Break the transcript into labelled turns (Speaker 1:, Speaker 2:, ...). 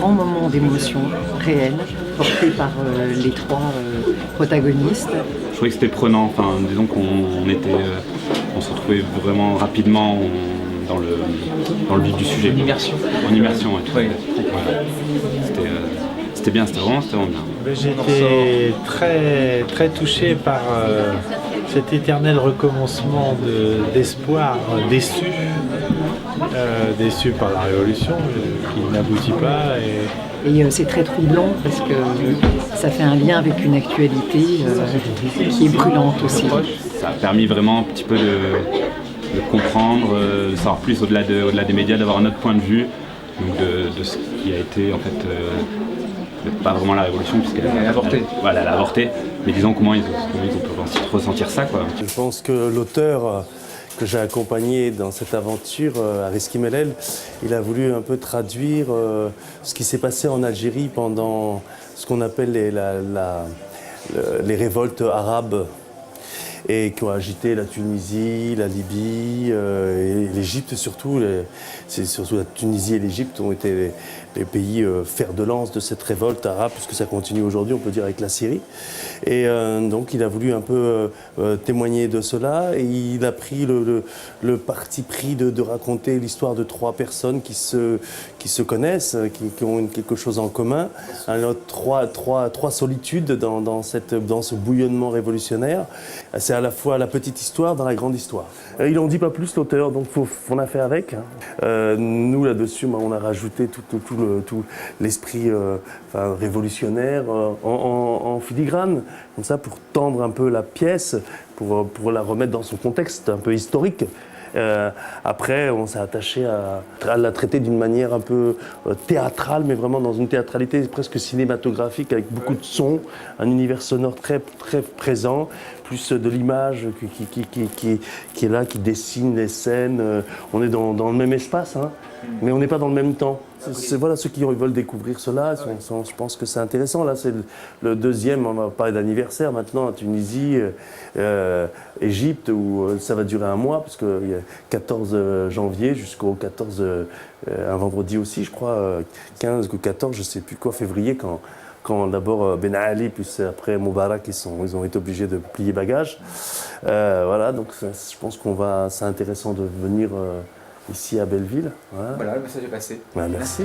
Speaker 1: grand moment d'émotion réelle, porté par les trois protagonistes.
Speaker 2: Je trouvais que c'était prenant, enfin, disons on se retrouvait vraiment rapidement dans le vif du sujet.
Speaker 3: En immersion.
Speaker 2: En immersion, ouais, tout à
Speaker 3: Oui.
Speaker 2: fait. Voilà. C'était bien, c'était vraiment bien.
Speaker 4: J'ai été très touché par cet éternel recommencement d'espoir déçu. Déçu par la révolution qui n'aboutit pas.
Speaker 1: Et c'est très troublant parce que ça fait un lien avec une actualité qui est brûlante aussi.
Speaker 2: Ça a permis vraiment un petit peu de comprendre, de savoir plus au-delà des médias, d'avoir un autre point de vue donc de ce qui a été en fait pas vraiment la révolution puisqu'elle a avorté. Voilà, elle a avorté, mais disons comment ils ont pu ressentir ça, quoi.
Speaker 5: Je pense que l'auteur que j'ai accompagné dans cette aventure, Ariski Mellel, il a voulu un peu traduire ce qui s'est passé en Algérie pendant ce qu'on appelle les révoltes arabes et qui ont agité la Tunisie, la Libye et l'Égypte surtout. C'est surtout la Tunisie et l'Égypte ont été les pays fer de lance de cette révolte arabe, puisque ça continue aujourd'hui, on peut dire, avec la Syrie. Et donc il a voulu un peu témoigner de cela, et il a pris le parti pris de raconter l'histoire de trois personnes qui se connaissent, qui ont quelque chose en commun, trois solitudes dans ce bouillonnement révolutionnaire. C'est à la fois la petite histoire dans la grande histoire. Il n'en dit pas plus, l'auteur, donc on a fait avec. Nous, là-dessus, on a rajouté tout l'esprit révolutionnaire en filigrane, comme ça, pour tendre un peu la pièce, pour la remettre dans son contexte un peu historique. Après, on s'est attaché à la traiter d'une manière un peu théâtrale, mais vraiment dans une théâtralité presque cinématographique, avec beaucoup de sons, un univers sonore très, très présent, plus de l'image qui est là, qui dessine les scènes. On est dans le même espace, hein, mais on n'est pas dans le même temps. Voilà, ceux qui veulent découvrir cela, je pense que c'est intéressant. Là, c'est le deuxième, on va parler d'anniversaire maintenant, à Tunisie, Égypte, où ça va durer un mois, parce qu'il y a 14 janvier jusqu'au 14, un vendredi aussi, je crois, 15 ou 14, je ne sais plus quoi, février, quand d'abord Ben Ali, puis après Moubarak, ils ont été obligés de plier bagages. Voilà, donc je pense c'est intéressant de venir ici à Belleville.
Speaker 3: Voilà, le message est passé.
Speaker 5: Merci.